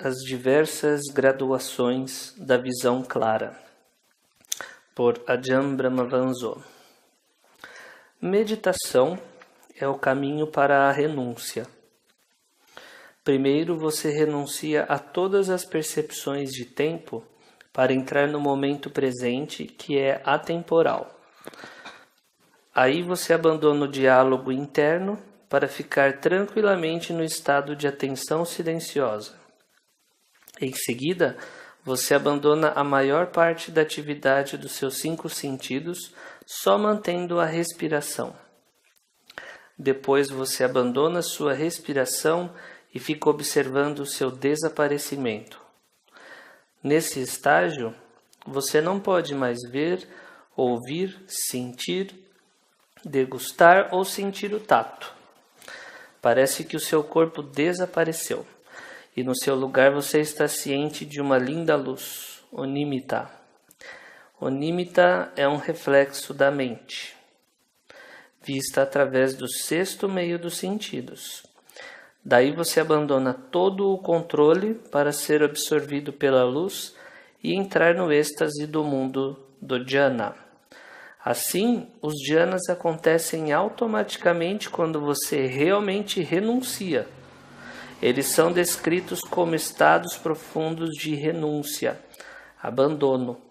As diversas graduações da visão clara, por Ajahn Brahmavanso. Meditação é o caminho para a renúncia. Primeiro você renuncia a todas as percepções de tempo para entrar no momento presente, que é atemporal. Aí você abandona o diálogo interno para ficar tranquilamente no estado de atenção silenciosa. Em seguida, você abandona a maior parte da atividade dos seus 5 sentidos, só mantendo a respiração. Depois você abandona sua respiração e fica observando o seu desaparecimento. Nesse estágio, você não pode mais ver, ouvir, sentir, degustar ou sentir o tato. Parece que o seu corpo desapareceu. E no seu lugar você está ciente de uma linda luz, o Nimitta. O Nimitta é um reflexo da mente, vista através do 6º meio dos sentidos. Daí você abandona todo o controle para ser absorvido pela luz e entrar no êxtase do mundo do jhana. Assim, os jhanas acontecem automaticamente quando você realmente renuncia. Eles são descritos como estados profundos de renúncia, abandono.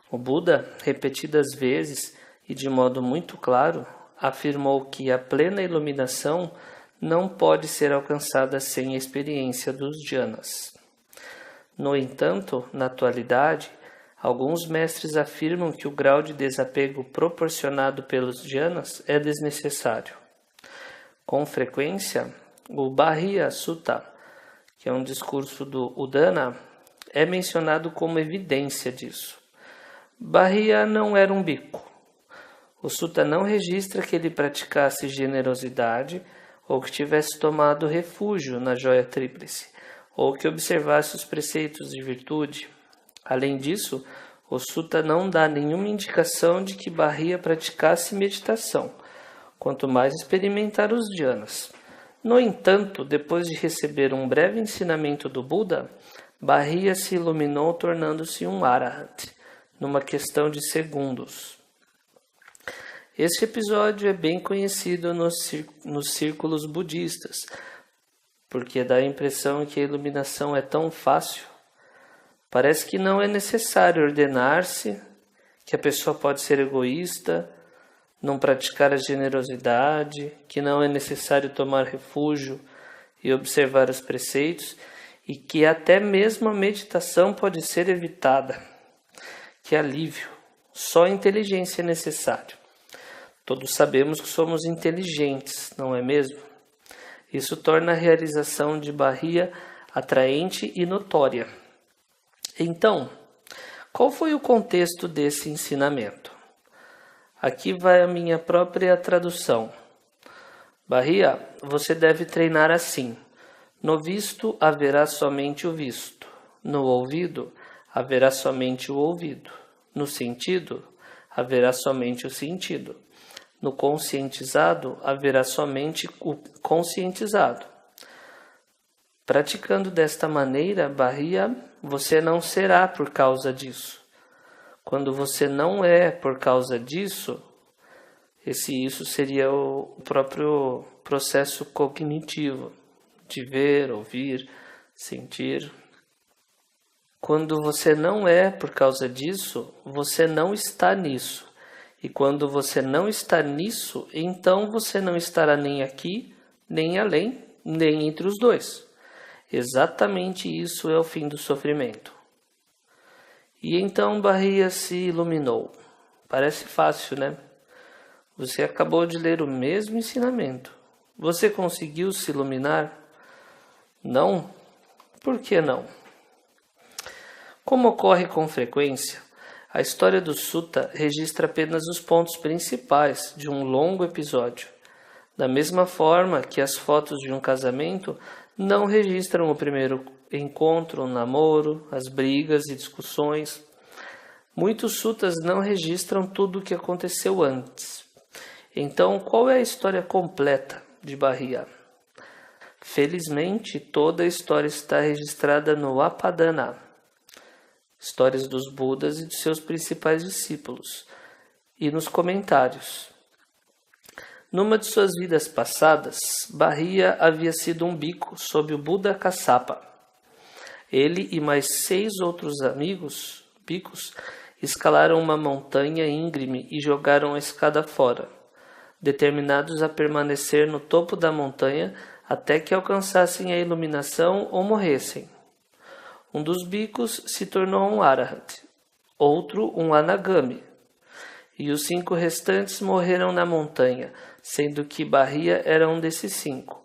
O Buda, repetidas vezes e de modo muito claro, afirmou que a plena iluminação não pode ser alcançada sem a experiência dos jhanas. No entanto, na atualidade, alguns mestres afirmam que o grau de desapego proporcionado pelos jhanas é desnecessário. Com frequência, o Bhariya Sutta, que é um discurso do Udana, é mencionado como evidência disso. Bhariya não era um bico. O Sutta não registra que ele praticasse generosidade ou que tivesse tomado refúgio na joia tríplice, ou que observasse os preceitos de virtude. Além disso, o Sutta não dá nenhuma indicação de que Bhariya praticasse meditação, quanto mais experimentar os jhanas. No entanto, depois de receber um breve ensinamento do Buda, Bhariya se iluminou tornando-se um Arahant, numa questão de segundos. Este episódio é bem conhecido nos círculos budistas, porque dá a impressão que a iluminação é tão fácil. Parece que não é necessário ordenar-se, que a pessoa pode ser egoísta, não praticar a generosidade, que não é necessário tomar refúgio e observar os preceitos, e que até mesmo a meditação pode ser evitada. Que alívio! Só a inteligência é necessário. Todos sabemos que somos inteligentes, não é mesmo? Isso torna a realização de Bhariya atraente e notória. Então, qual foi o contexto desse ensinamento? Aqui vai a minha própria tradução. Bhariya, você deve treinar assim. No visto haverá somente o visto. No ouvido haverá somente o ouvido. No sentido haverá somente o sentido. No conscientizado haverá somente o conscientizado. Praticando desta maneira, Bhariya, você não será por causa disso. Quando você não é por causa disso, isso seria o próprio processo cognitivo, de ver, ouvir, sentir. Quando você não é por causa disso, você não está nisso. E quando você não está nisso, então você não estará nem aqui, nem além, nem entre os dois. Exatamente isso é o fim do sofrimento. E então Bhariya se iluminou. Parece fácil, né? Você acabou de ler o mesmo ensinamento. Você conseguiu se iluminar? Não? Por que não? Como ocorre com frequência, a história do Sutta registra apenas os pontos principais de um longo episódio. Da mesma forma que as fotos de um casamento não registram o primeiro encontro, o namoro, as brigas e discussões. Muitos suttas não registram tudo o que aconteceu antes. Então, qual é a história completa de Bhariya? Felizmente, toda a história está registrada no Apadana, Histórias dos Budas e de seus principais discípulos, e nos comentários. Numa de suas vidas passadas, Barria havia sido um bico sob o Buda Kassapa. Ele e mais 6 outros bicos, escalaram uma montanha íngreme e jogaram a escada fora, determinados a permanecer no topo da montanha até que alcançassem a iluminação ou morressem. Um dos bicos se tornou um Arahant, outro um Anagami, e os 5 restantes morreram na montanha, sendo que Barria era um desses 5.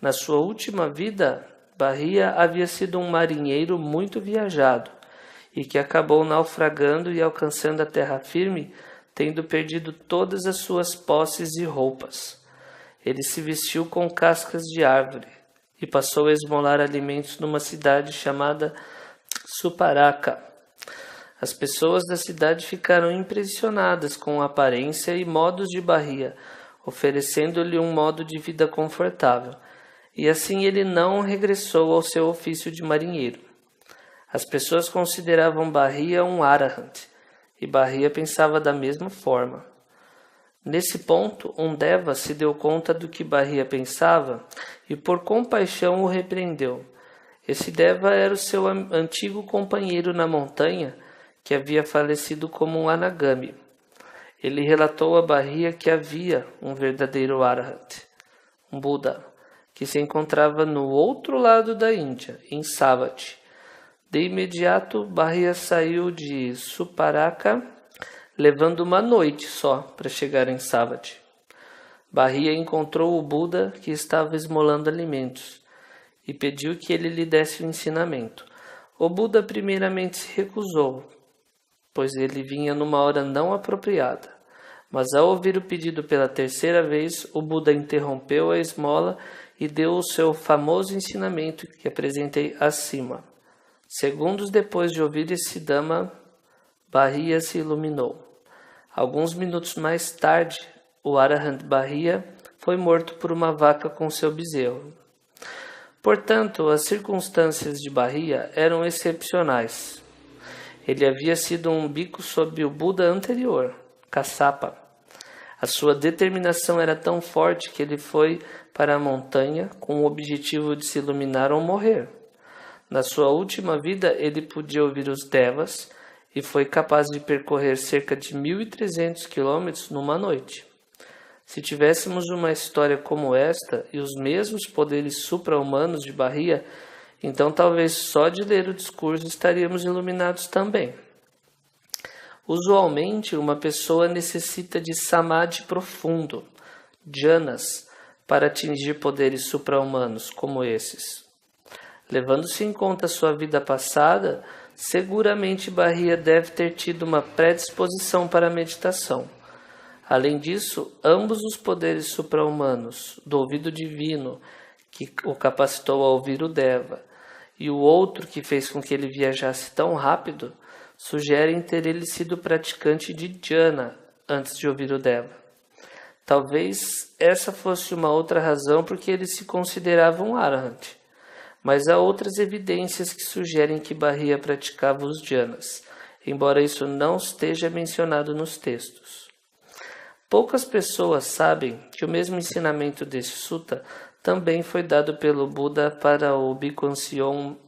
Na sua última vida, Barria havia sido um marinheiro muito viajado, e que acabou naufragando e alcançando a terra firme, tendo perdido todas as suas posses e roupas. Ele se vestiu com cascas de árvore, e passou a esmolar alimentos numa cidade chamada Suparaka. As pessoas da cidade ficaram impressionadas com a aparência e modos de Barria, oferecendo-lhe um modo de vida confortável, e assim ele não regressou ao seu ofício de marinheiro. As pessoas consideravam Barria um Arahant, e Barria pensava da mesma forma. Nesse ponto, um Deva se deu conta do que Barria pensava e por compaixão o repreendeu. Esse Deva era o seu antigo companheiro na montanha, que havia falecido como um Anagami. Ele relatou a Barria que havia um verdadeiro Arahant, um Buda, que se encontrava no outro lado da Índia, em Savatthi. De imediato, Barria saiu de Suparaka, levando uma noite só para chegar em Savatthi. Barria encontrou o Buda que estava esmolando alimentos e pediu que ele lhe desse um ensinamento. O Buda primeiramente se recusou, pois ele vinha numa hora não apropriada. Mas ao ouvir o pedido pela terceira vez, o Buda interrompeu a esmola e deu o seu famoso ensinamento que apresentei acima. Segundos depois de ouvir esse Dhamma, Barria se iluminou. Alguns minutos mais tarde, o Arahant Barria foi morto por uma vaca com seu bezerro. Portanto, as circunstâncias de Barria eram excepcionais. Ele havia sido um bico sob o Buda anterior, Kassapa. A sua determinação era tão forte que ele foi para a montanha com o objetivo de se iluminar ou morrer. Na sua última vida, ele podia ouvir os Devas e foi capaz de percorrer cerca de 1.300 quilômetros numa noite. Se tivéssemos uma história como esta e os mesmos poderes supra-humanos de Barria, então talvez só de ler o discurso estaríamos iluminados também. Usualmente, uma pessoa necessita de samadhi profundo, jhanas, para atingir poderes supra-humanos como esses. Levando-se em conta sua vida passada, seguramente Barria deve ter tido uma predisposição para a meditação. Além disso, ambos os poderes supra-humanos, do ouvido divino, que o capacitou a ouvir o Deva, e o outro que fez com que ele viajasse tão rápido, sugerem ter ele sido praticante de jhana antes de ouvir o Deva. Talvez essa fosse uma outra razão porque ele se considerava um Arahant. Mas há outras evidências que sugerem que Barria praticava os jhanas, embora isso não esteja mencionado nos textos. Poucas pessoas sabem que o mesmo ensinamento desse sutta também foi dado pelo Buda para o bico ancião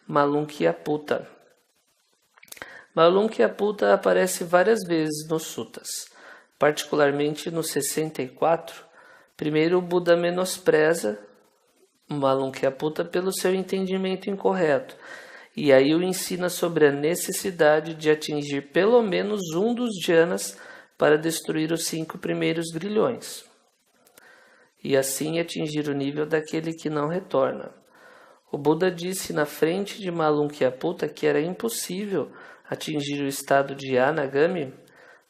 Malunkyaputta. Malunkyaputta aparece várias vezes nos suttas, particularmente no 64. Primeiro, o Buda menospreza Malunkyaputta pelo seu entendimento incorreto, e aí o ensina sobre a necessidade de atingir pelo menos um dos jhanas para destruir os 5 primeiros grilhões, e assim atingir o nível daquele que não retorna. O Buda disse na frente de Malunkyaputta que era impossível atingir o estado de Anagami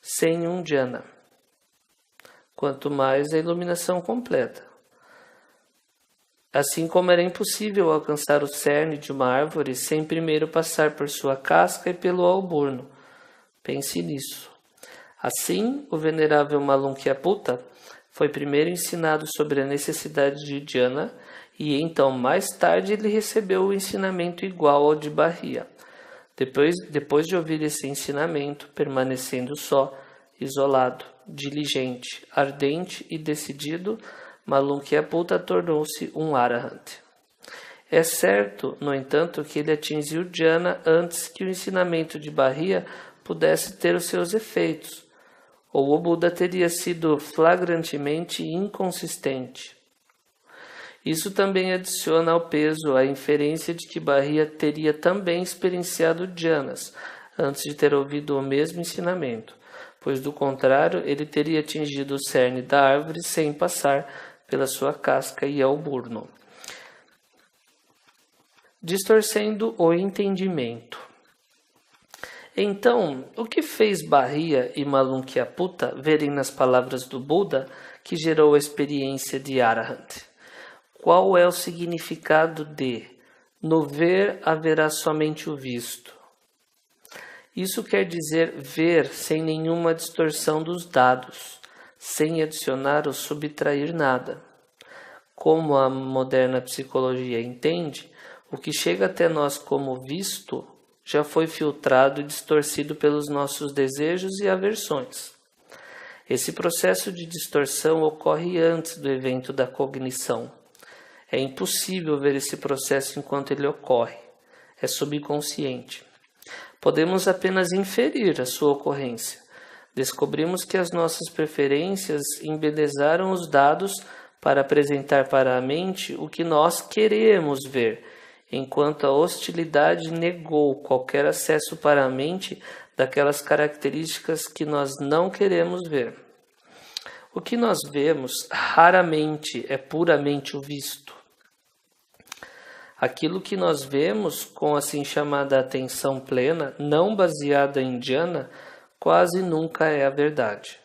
sem um jhana, quanto mais a iluminação completa. Assim como era impossível alcançar o cerne de uma árvore sem primeiro passar por sua casca e pelo alburno. Pense nisso. Assim, o venerável Malunkyaputta foi primeiro ensinado sobre a necessidade de dhyana e então mais tarde ele recebeu o ensinamento igual ao de Barriya. Depois de ouvir esse ensinamento, permanecendo só, isolado, diligente, ardente e decidido, Malunkyaputta tornou-se um Arahant. É certo, no entanto, que ele atingiu o dhyana antes que o ensinamento de Barriya pudesse ter os seus efeitos, ou o Buda teria sido flagrantemente inconsistente. Isso também adiciona ao peso a inferência de que Barriya teria também experienciado dhyanas antes de ter ouvido o mesmo ensinamento, pois do contrário ele teria atingido o cerne da árvore sem passar pela sua casca e ao burno. Distorcendo o entendimento. Então, o que fez Barriya e Malunkyaputta verem nas palavras do Buda que gerou a experiência de Arahant? Qual é o significado de no ver haverá somente o visto? Isso quer dizer ver sem nenhuma distorção dos dados, sem adicionar ou subtrair nada. Como a moderna psicologia entende, o que chega até nós como visto já foi filtrado e distorcido pelos nossos desejos e aversões. Esse processo de distorção ocorre antes do evento da cognição. É impossível ver esse processo enquanto ele ocorre. É subconsciente. Podemos apenas inferir a sua ocorrência. Descobrimos que as nossas preferências embelezaram os dados para apresentar para a mente o que nós queremos ver, enquanto a hostilidade negou qualquer acesso para a mente daquelas características que nós não queremos ver. O que nós vemos raramente é puramente o visto. Aquilo que nós vemos com assim chamada atenção plena, não baseada em dhyana, quase nunca é a verdade.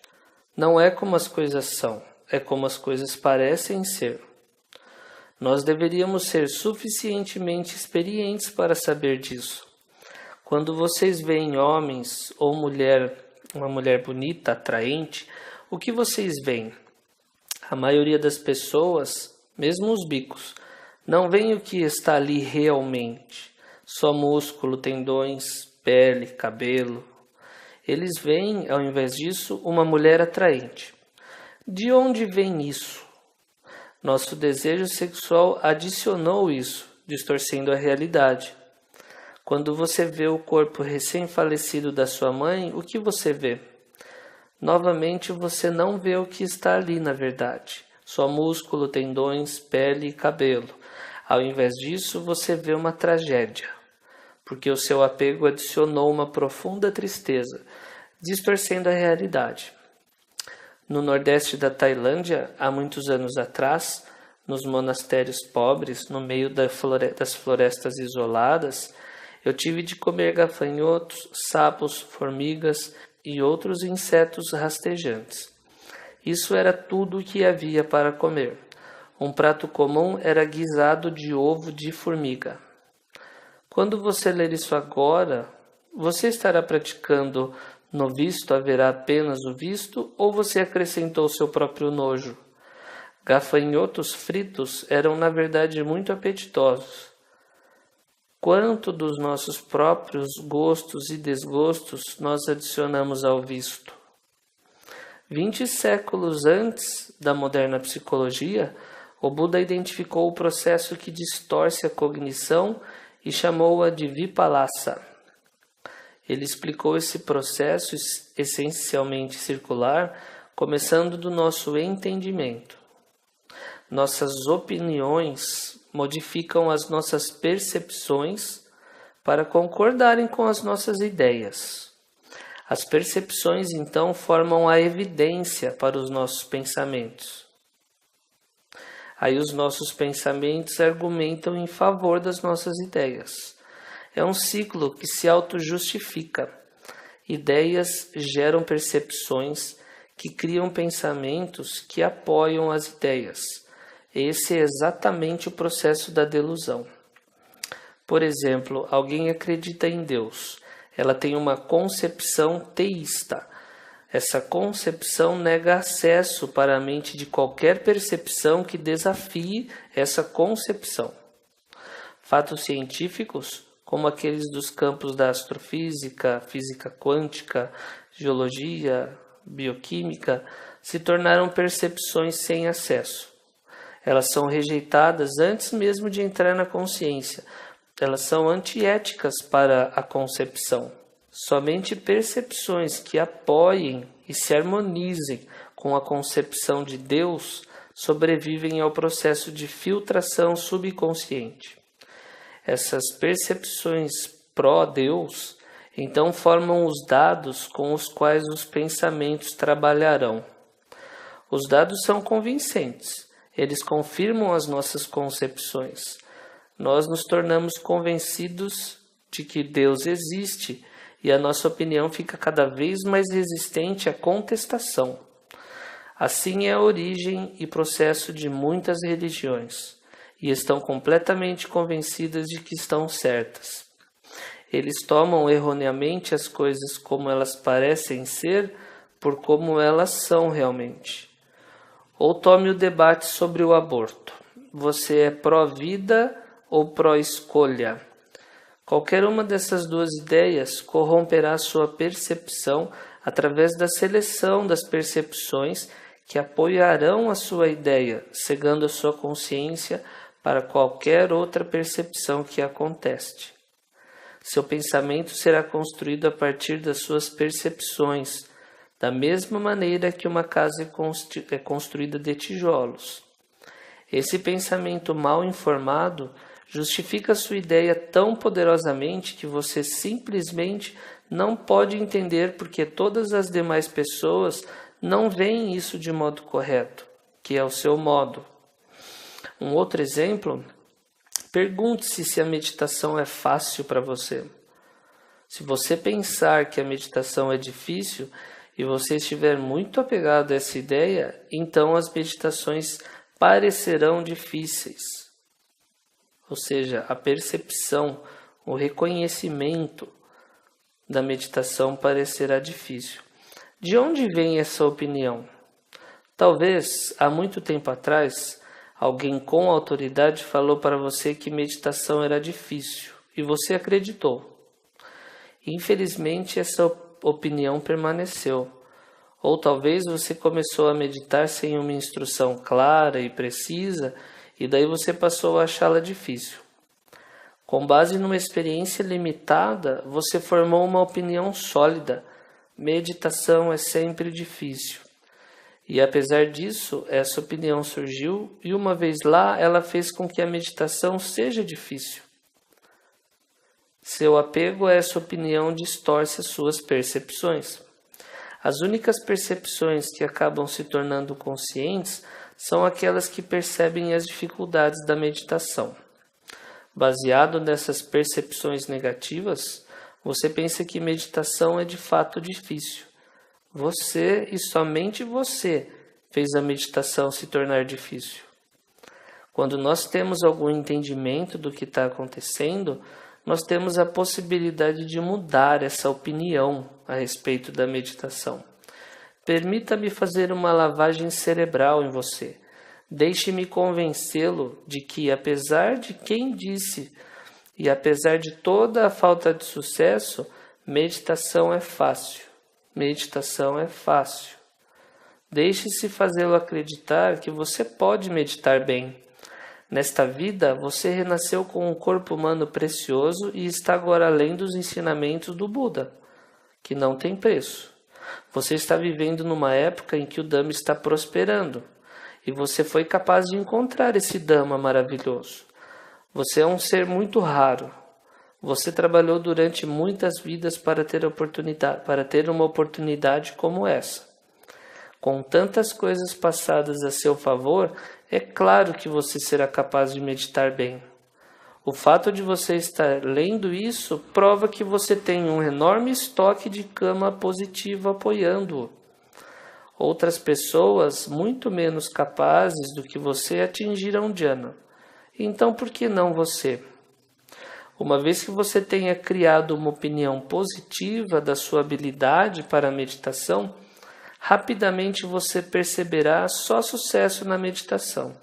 Não é como as coisas são, é como as coisas parecem ser. Nós deveríamos ser suficientemente experientes para saber disso. Quando vocês veem homens ou uma mulher bonita, atraente, o que vocês veem? A maioria das pessoas, mesmo os bicos, não veem o que está ali realmente. Só músculo, tendões, pele, cabelo. Eles veem, ao invés disso, uma mulher atraente. De onde vem isso? Nosso desejo sexual adicionou isso, distorcendo a realidade. Quando você vê o corpo recém-falecido da sua mãe, o que você vê? Novamente, você não vê o que está ali na verdade. Só músculo, tendões, pele e cabelo. Ao invés disso, você vê uma tragédia, porque o seu apego adicionou uma profunda tristeza, distorcendo a realidade. No nordeste da Tailândia, há muitos anos atrás, nos monastérios pobres, no meio das florestas isoladas, eu tive de comer gafanhotos, sapos, formigas e outros insetos rastejantes. Isso era tudo o que havia para comer. Um prato comum era guisado de ovo de formiga. Quando você ler isso agora, você estará praticando no visto haverá apenas o visto ou você acrescentou seu próprio nojo? Gafanhotos fritos eram na verdade muito apetitosos. Quanto dos nossos próprios gostos e desgostos nós adicionamos ao visto? 20 séculos antes da moderna psicologia, o Buda identificou o processo que distorce a cognição e chamou-a de Vipallasa. Ele explicou esse processo essencialmente circular, começando do nosso entendimento. Nossas opiniões modificam as nossas percepções para concordarem com as nossas ideias. As percepções, então, formam a evidência para os nossos pensamentos. Aí os nossos pensamentos argumentam em favor das nossas ideias. É um ciclo que se auto-justifica. Ideias geram percepções que criam pensamentos que apoiam as ideias. Esse é exatamente o processo da delusão. Por exemplo, alguém acredita em Deus. Ela tem uma concepção teísta. Essa concepção nega acesso para a mente de qualquer percepção que desafie essa concepção. Fatos científicos, como aqueles dos campos da astrofísica, física quântica, geologia, bioquímica, se tornaram percepções sem acesso. Elas são rejeitadas antes mesmo de entrar na consciência. Elas são antiéticas para a concepção. Somente percepções que apoiem e se harmonizem com a concepção de Deus sobrevivem ao processo de filtração subconsciente. Essas percepções pró-Deus, então, formam os dados com os quais os pensamentos trabalharão. Os dados são convincentes, eles confirmam as nossas concepções. Nós nos tornamos convencidos de que Deus existe e a nossa opinião fica cada vez mais resistente à contestação. Assim é a origem e processo de muitas religiões, e estão completamente convencidas de que estão certas. Eles tomam erroneamente as coisas como elas parecem ser por como elas são realmente. Ou tome o debate sobre o aborto. Você é pró-vida ou pró-escolha? Qualquer uma dessas duas ideias corromperá sua percepção através da seleção das percepções que apoiarão a sua ideia, cegando a sua consciência para qualquer outra percepção que a conteste. Seu pensamento será construído a partir das suas percepções, da mesma maneira que uma casa é construída de tijolos. Esse pensamento mal informado justifica sua ideia tão poderosamente que você simplesmente não pode entender porque todas as demais pessoas não veem isso de modo correto, que é o seu modo. Um outro exemplo, pergunte-se se a meditação é fácil para você. Se você pensar que a meditação é difícil e você estiver muito apegado a essa ideia, então as meditações parecerão difíceis. Ou seja, a percepção, o reconhecimento da meditação parecerá difícil. De onde vem essa opinião? Talvez, há muito tempo atrás, alguém com autoridade falou para você que meditação era difícil e você acreditou. Infelizmente, essa opinião permaneceu. Ou talvez você começou a meditar sem uma instrução clara e precisa e daí você passou a achá-la difícil. Com base numa experiência limitada, você formou uma opinião sólida. Meditação é sempre difícil. E apesar disso, essa opinião surgiu e uma vez lá, ela fez com que a meditação seja difícil. Seu apego a essa opinião distorce as suas percepções. As únicas percepções que acabam se tornando conscientes são aquelas que percebem as dificuldades da meditação. Baseado nessas percepções negativas, você pensa que meditação é de fato difícil. Você e somente você fez a meditação se tornar difícil. Quando nós temos algum entendimento do que está acontecendo, nós temos a possibilidade de mudar essa opinião a respeito da meditação. Permita-me fazer uma lavagem cerebral em você. Deixe-me convencê-lo de que, apesar de quem disse e apesar de toda a falta de sucesso, meditação é fácil. Meditação é fácil. Deixe-se fazê-lo acreditar que você pode meditar bem. Nesta vida, você renasceu com um corpo humano precioso e está agora além dos ensinamentos do Buda, que não tem preço. Você está vivendo numa época em que o Dhamma está prosperando, e você foi capaz de encontrar esse Dhamma maravilhoso. Você é um ser muito raro. Você trabalhou durante muitas vidas para ter uma oportunidade como essa. Com tantas coisas passadas a seu favor, é claro que você será capaz de meditar bem. O fato de você estar lendo isso prova que você tem um enorme estoque de karma positivo apoiando-o. Outras pessoas, muito menos capazes do que você, atingiram jhana. Então, por que não você? Uma vez que você tenha criado uma opinião positiva da sua habilidade para a meditação, rapidamente você perceberá só sucesso na meditação.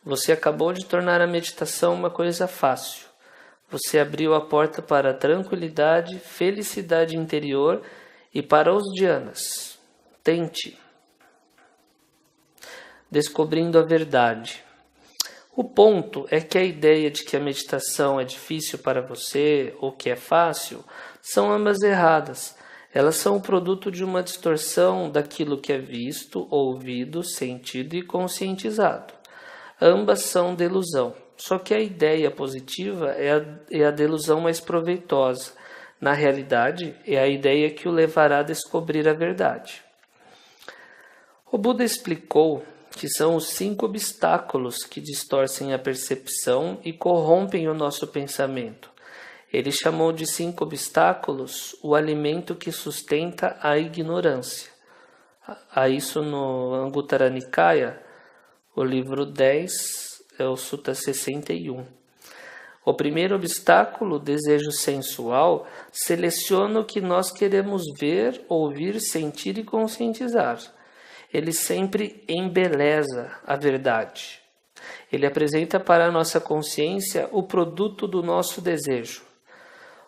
Você acabou de tornar a meditação uma coisa fácil. Você abriu a porta para a tranquilidade, felicidade interior e para os dhyanas. Tente. Descobrindo a verdade. O ponto é que a ideia de que a meditação é difícil para você ou que é fácil são ambas erradas. Elas são o produto de uma distorção daquilo que é visto, ouvido, sentido e conscientizado. Ambas são delusão, só que a ideia positiva é a delusão mais proveitosa. Na realidade, é a ideia que o levará a descobrir a verdade. O Buda explicou que são os 5 obstáculos que distorcem a percepção e corrompem o nosso pensamento. Ele chamou de 5 obstáculos o alimento que sustenta a ignorância. Há isso no Anguttara Nikaya, o livro 10, é o Sutta 61. O primeiro obstáculo, o desejo sensual, seleciona o que nós queremos ver, ouvir, sentir e conscientizar. Ele sempre embeleza a verdade. Ele apresenta para a nossa consciência o produto do nosso desejo.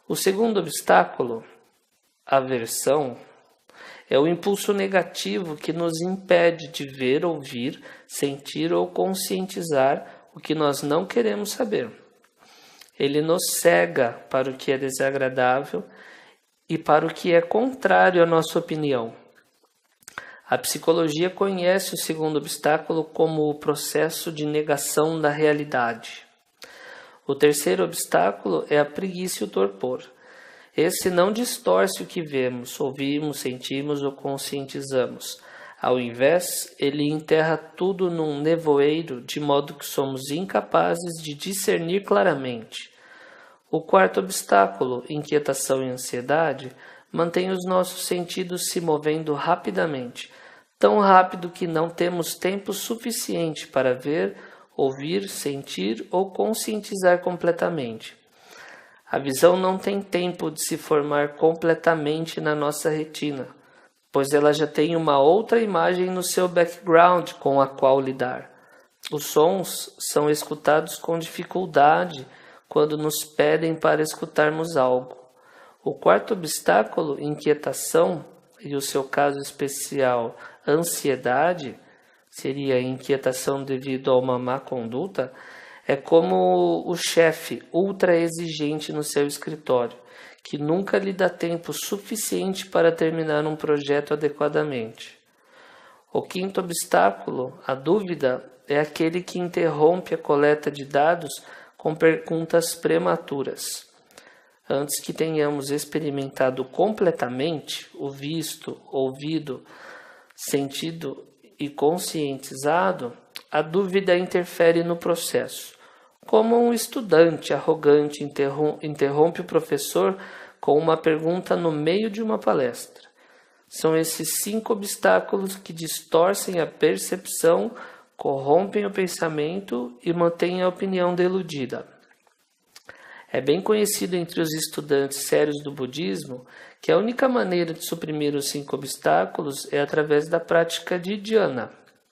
O segundo obstáculo, aversão, é o impulso negativo que nos impede de ver, ouvir, sentir ou conscientizar o que nós não queremos saber. Ele nos cega para o que é desagradável e para o que é contrário à nossa opinião. A psicologia conhece o segundo obstáculo como o processo de negação da realidade. O terceiro obstáculo é a preguiça e o torpor. Esse não distorce o que vemos, ouvimos, sentimos ou conscientizamos. Ao invés, ele enterra tudo num nevoeiro, de modo que somos incapazes de discernir claramente. O quarto obstáculo, inquietação e ansiedade, mantém os nossos sentidos se movendo rapidamente, tão rápido que não temos tempo suficiente para ver, ouvir, sentir ou conscientizar completamente. A visão não tem tempo de se formar completamente na nossa retina, pois ela já tem uma outra imagem no seu background com a qual lidar. Os sons são escutados com dificuldade quando nos pedem para escutarmos algo. O quarto obstáculo, inquietação, e o seu caso especial, ansiedade, seria a inquietação devido a uma má conduta, é como o chefe ultra exigente no seu escritório, que nunca lhe dá tempo suficiente para terminar um projeto adequadamente. O quinto obstáculo, a dúvida, é aquele que interrompe a coleta de dados com perguntas prematuras. Antes que tenhamos experimentado completamente o visto, ouvido, sentido e conscientizado, a dúvida interfere no processo. Como um estudante arrogante interrompe o professor com uma pergunta no meio de uma palestra. São esses 5 obstáculos que distorcem a percepção, corrompem o pensamento e mantêm a opinião deludida. É bem conhecido entre os estudantes sérios do budismo que a única maneira de suprimir os 5 obstáculos é através da prática de dhyana.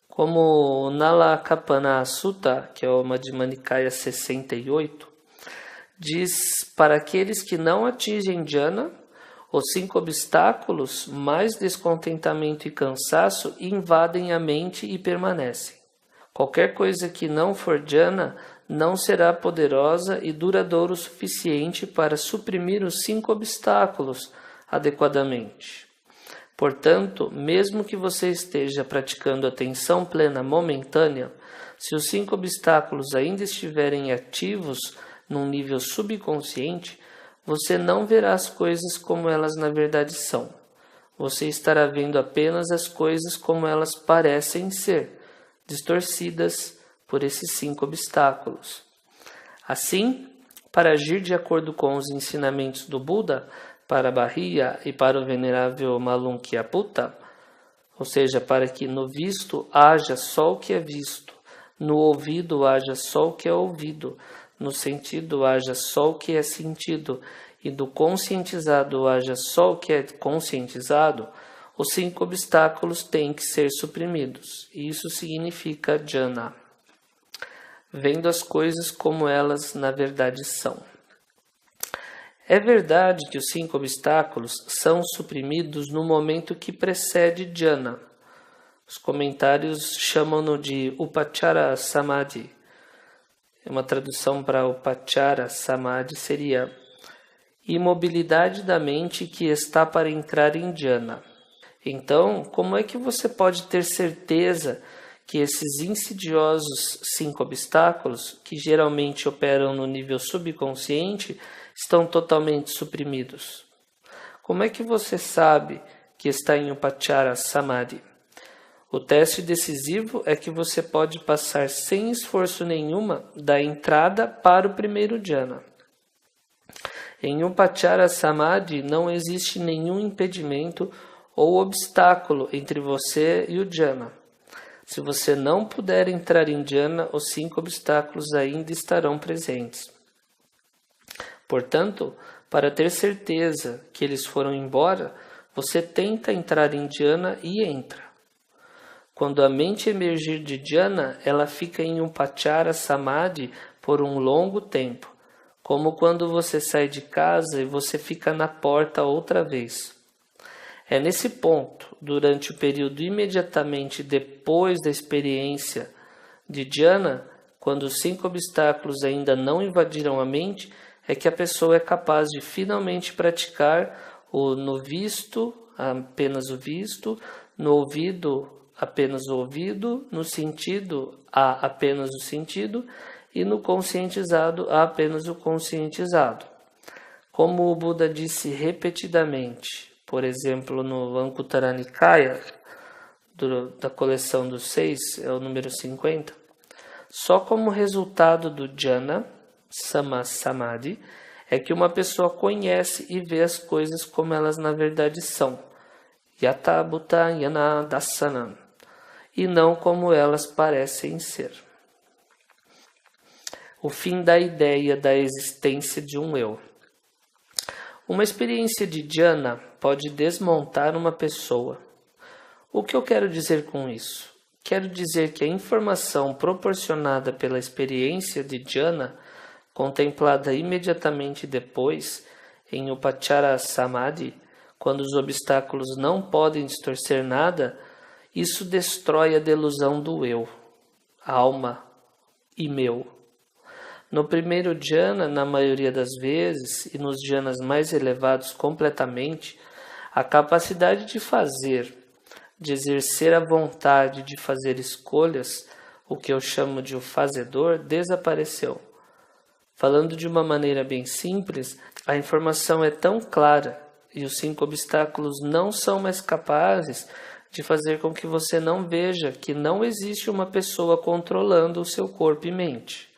Como o Nalakapana Sutta, que é o Madhyama Nikaya 68, diz para aqueles que não atingem dhyana, os 5 obstáculos, mais descontentamento e cansaço, invadem a mente e permanecem. Qualquer coisa que não for dhyana não será poderosa e duradoura o suficiente para suprimir os 5 obstáculos adequadamente. Portanto, mesmo que você esteja praticando atenção plena momentânea, se os 5 obstáculos ainda estiverem ativos num nível subconsciente, você não verá as coisas como elas na verdade são. Você estará vendo apenas as coisas como elas parecem ser, distorcidas por esses 5 obstáculos. Assim, para agir de acordo com os ensinamentos do Buda, para a Bahia e para o venerável Malunkyaputta, ou seja, para que no visto haja só o que é visto, no ouvido haja só o que é ouvido, no sentido haja só o que é sentido e do conscientizado haja só o que é conscientizado, os 5 obstáculos têm que ser suprimidos. Isso significa jhana, vendo as coisas como elas na verdade são. É verdade que os 5 obstáculos são suprimidos no momento que precede jhana. Os comentários chamam-no de Upachara Samadhi. Uma tradução para Upachara Samadhi seria imobilidade da mente que está para entrar em jhana. Então, como é que você pode ter certeza que esses insidiosos 5 obstáculos, que geralmente operam no nível subconsciente, estão totalmente suprimidos? Como é que você sabe que está em Upachara Samadhi? O teste decisivo é que você pode passar sem esforço nenhuma da entrada para o primeiro jhana. Em Upachara Samadhi não existe nenhum impedimento ou obstáculo entre você e o jhana. Se você não puder entrar em jhana, os 5 obstáculos ainda estarão presentes. Portanto, para ter certeza que eles foram embora, você tenta entrar em jhana e entra. Quando a mente emergir de jhana, ela fica em Upachara Samadhi por um longo tempo, como quando você sai de casa e você fica na porta outra vez. É nesse ponto, durante o período imediatamente depois da experiência de jhana, quando os 5 obstáculos ainda não invadiram a mente, é que a pessoa é capaz de finalmente praticar o no visto, apenas o visto, no ouvido, apenas o ouvido, no sentido, há apenas o sentido, e no conscientizado, há apenas o conscientizado. Como o Buda disse repetidamente, por exemplo, no Anguttara Nikaya, da coleção dos 6, é o número 50, só como resultado do jhana, Samadhi, é que uma pessoa conhece e vê as coisas como elas na verdade são, Yata Bhuta Yana Dasanam, e não como elas parecem ser. O fim da ideia da existência de um eu. Uma experiência de jhana pode desmontar uma pessoa. O que eu quero dizer com isso? Quero dizer que a informação proporcionada pela experiência de jhana, contemplada imediatamente depois, em Upachara Samadhi, quando os obstáculos não podem distorcer nada, isso destrói a delusão do eu, alma e meu. No primeiro jhana, na maioria das vezes, e nos jhanas mais elevados completamente, a capacidade de fazer, de exercer a vontade de fazer escolhas, o que eu chamo de o fazedor, desapareceu. Falando de uma maneira bem simples, a informação é tão clara e os 5 obstáculos não são mais capazes de fazer com que você não veja que não existe uma pessoa controlando o seu corpo e mente.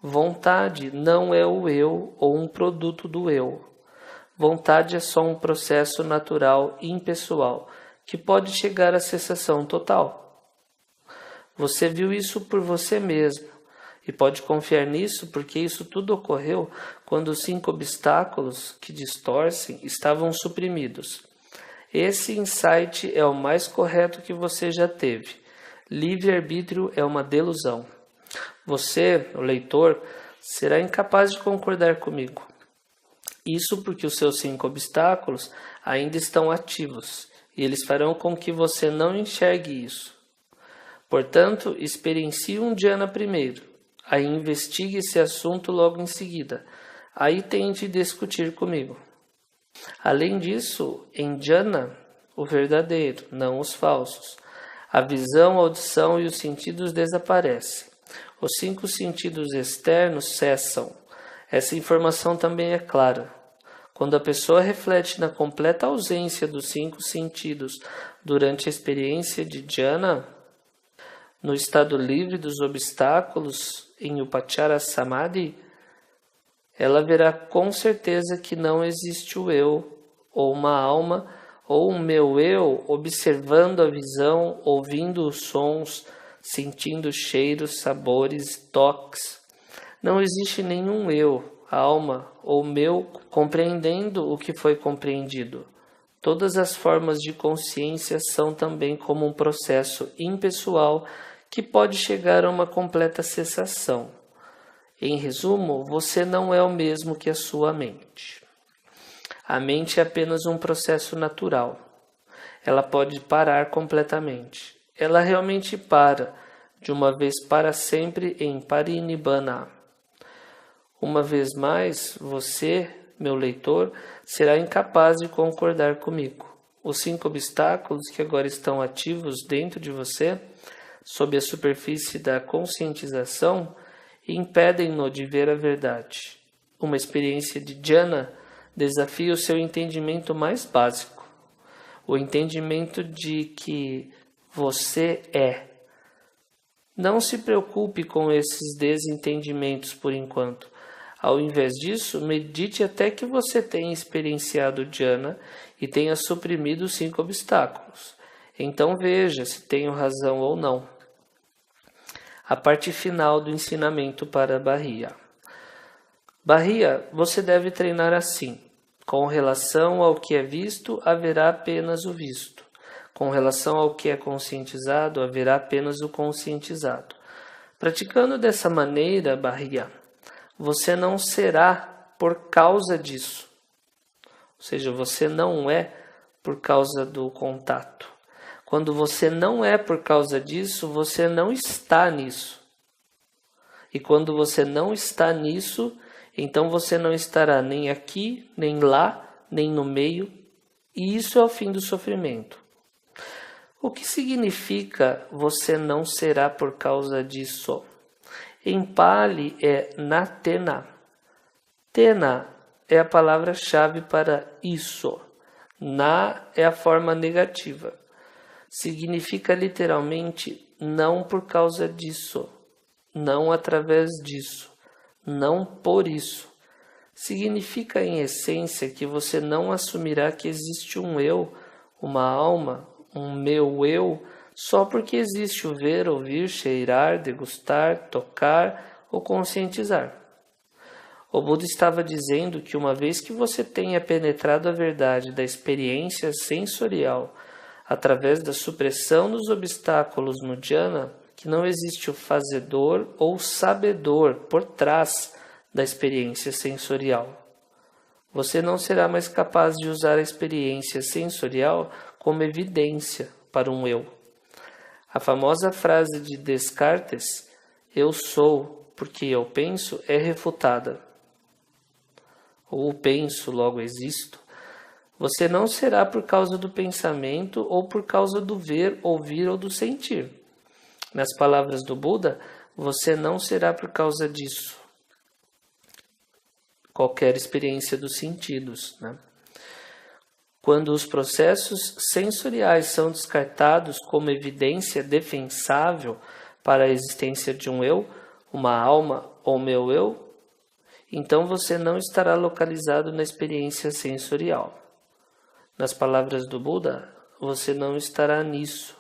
Vontade não é o eu ou um produto do eu. Vontade é só um processo natural e impessoal que pode chegar à cessação total. Você viu isso por você mesmo e pode confiar nisso porque isso tudo ocorreu quando os 5 obstáculos que distorcem estavam suprimidos. Esse insight é o mais correto que você já teve. Livre-arbítrio é uma delusão. Você, o leitor, será incapaz de concordar comigo. Isso porque os seus 5 obstáculos ainda estão ativos e eles farão com que você não enxergue isso. Portanto, experiencie um jhana primeiro, aí investigue esse assunto logo em seguida, aí tente discutir comigo. Além disso, em jhana, o verdadeiro, não os falsos, a visão, a audição e os sentidos desaparecem. Os 5 sentidos externos cessam. Essa informação também é clara. Quando a pessoa reflete na completa ausência dos 5 sentidos durante a experiência de jhana, no estado livre dos obstáculos, em Upachara Samadhi, ela verá com certeza que não existe o eu, ou uma alma, ou um meu eu observando a visão, ouvindo os sons, sentindo cheiros, sabores, toques. Não existe nenhum eu, alma ou meu compreendendo o que foi compreendido. Todas as formas de consciência são também como um processo impessoal que pode chegar a uma completa cessação. Em resumo, você não é o mesmo que a sua mente. A mente é apenas um processo natural. Ela pode parar completamente. Ela realmente para, de uma vez para sempre, em Parinibbana. Uma vez mais, você, meu leitor, será incapaz de concordar comigo. Os 5 obstáculos que agora estão ativos dentro de você, sob a superfície da conscientização, impedem-no de ver a verdade. Uma experiência de jhana desafia o seu entendimento mais básico, o entendimento de que você é. Não se preocupe com esses desentendimentos por enquanto. Ao invés disso, medite até que você tenha experienciado jhana e tenha suprimido os 5 obstáculos. Então veja se tenho razão ou não. A parte final do ensinamento para Bharya. Bharya, você deve treinar assim. Com relação ao que é visto, haverá apenas o visto. Com relação ao que é conscientizado, haverá apenas o conscientizado. Praticando dessa maneira, Bharya, você não será por causa disso. Ou seja, você não é por causa do contato. Quando você não é por causa disso, você não está nisso. E quando você não está nisso, então você não estará nem aqui, nem lá, nem no meio. E isso é o fim do sofrimento. O que significa você não será por causa disso? Em Pali é natena. Tena é a palavra-chave para isso. Na é a forma negativa. Significa literalmente não por causa disso, não através disso, não por isso. Significa em essência que você não assumirá que existe um eu, uma alma, um meu eu, só porque existe o ver, ouvir, cheirar, degustar, tocar ou conscientizar. O Buda estava dizendo que uma vez que você tenha penetrado a verdade da experiência sensorial através da supressão dos obstáculos no jhana, que não existe o fazedor ou sabedor por trás da experiência sensorial. Você não será mais capaz de usar a experiência sensorial como evidência para um eu. A famosa frase de Descartes, eu sou porque eu penso, é refutada. Ou penso, logo existo. Você não será por causa do pensamento ou por causa do ver, ouvir ou do sentir. Nas palavras do Buda, você não será por causa disso. Qualquer experiência dos sentidos, né? Quando os processos sensoriais são descartados como evidência defensável para a existência de um eu, uma alma ou meu eu, então você não estará localizado na experiência sensorial. Nas palavras do Buda, você não estará nisso.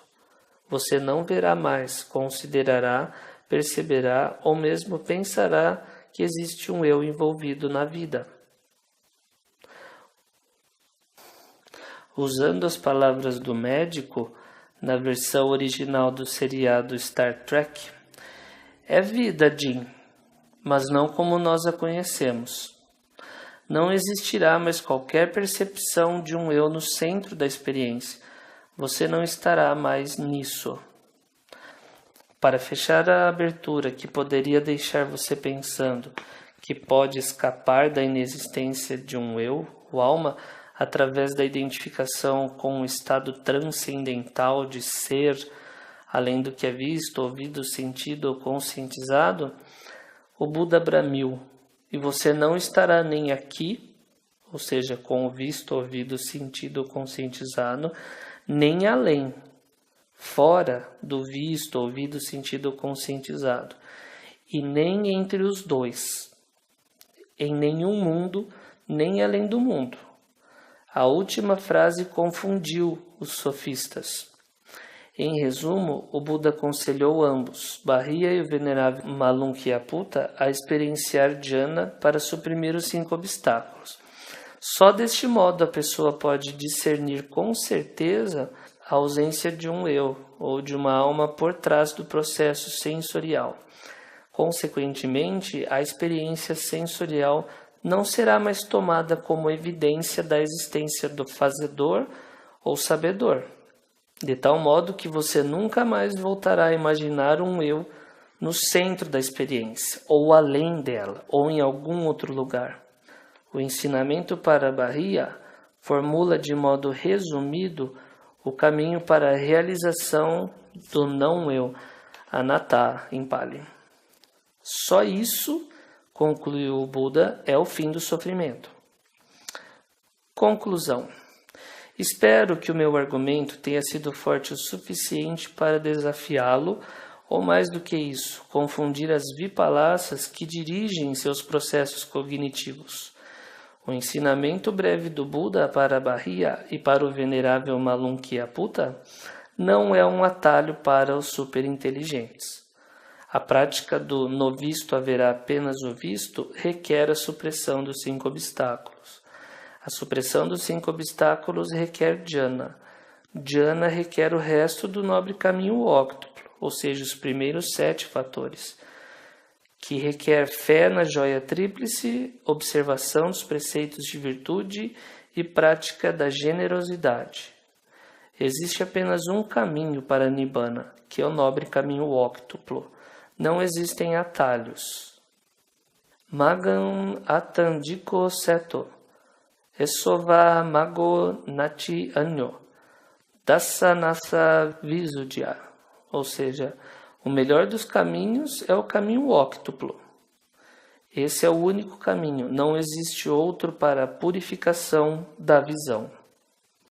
Você não verá mais, considerará, perceberá ou mesmo pensará que existe um eu envolvido na vida. Usando as palavras do médico, na versão original do seriado Star Trek, é vida, Jim, mas não como nós a conhecemos. Não existirá mais qualquer percepção de um eu no centro da experiência. Você não estará mais nisso. Para fechar a abertura que poderia deixar você pensando que pode escapar da inexistência de um eu, o alma, através da identificação com um estado transcendental de ser, além do que é visto, ouvido, sentido ou conscientizado, o Buda bramiu, e você não estará nem aqui, ou seja, com o visto, ouvido, sentido ou conscientizado, nem além, fora do visto, ouvido, sentido ou conscientizado, e nem entre os dois, em nenhum mundo, nem além do mundo. A última frase confundiu os sofistas. Em resumo, o Buda aconselhou ambos, Bharya e o venerável Malunkyaputta, a experienciar jhana para suprimir os 5 obstáculos. Só deste modo a pessoa pode discernir com certeza a ausência de um eu ou de uma alma por trás do processo sensorial. Consequentemente, a experiência sensorial não será mais tomada como evidência da existência do fazedor ou sabedor, de tal modo que você nunca mais voltará a imaginar um eu no centro da experiência, ou além dela, ou em algum outro lugar. O ensinamento para a Bahia formula de modo resumido o caminho para a realização do não-eu, anatta, em Pali. Só isso, concluiu o Buda, é o fim do sofrimento. Conclusão. Espero que o meu argumento tenha sido forte o suficiente para desafiá-lo, ou mais do que isso, confundir as vipalasas que dirigem seus processos cognitivos. O ensinamento breve do Buda para a Bahia e para o venerável Malunkyaputta não é um atalho para os superinteligentes. A prática do no visto haverá apenas o visto requer a supressão dos 5 obstáculos. A supressão dos 5 obstáculos requer jhana. Jhana requer o resto do nobre caminho óctuplo, ou seja, os primeiros 7 fatores, que requer fé na joia tríplice, observação dos preceitos de virtude e prática da generosidade. Existe apenas um caminho para a Nibbana, que é o nobre caminho óctuplo. Não existem atalhos. Magam atandiko seto, esova mago nati anyo, dasanasa visuddhya. Ou seja, o melhor dos caminhos é o caminho óctuplo. Esse é o único caminho, não existe outro para a purificação da visão.